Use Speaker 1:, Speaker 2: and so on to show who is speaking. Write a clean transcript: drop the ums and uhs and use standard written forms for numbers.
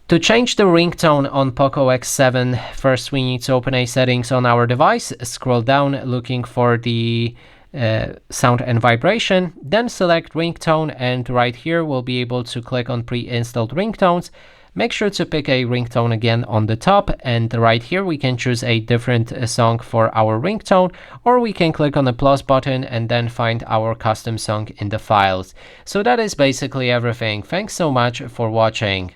Speaker 1: To change the ringtone on Poco X7, first we need to open a settings on our device, scroll down looking for the sound and vibration, then select ringtone, and right here we'll be able to click on pre-installed ringtones. Make sure to pick a ringtone again on the top, and right here we can choose a different song for our ringtone, or we can click on the plus button and then find our custom song in the files. So that is basically everything. Thanks so much for watching.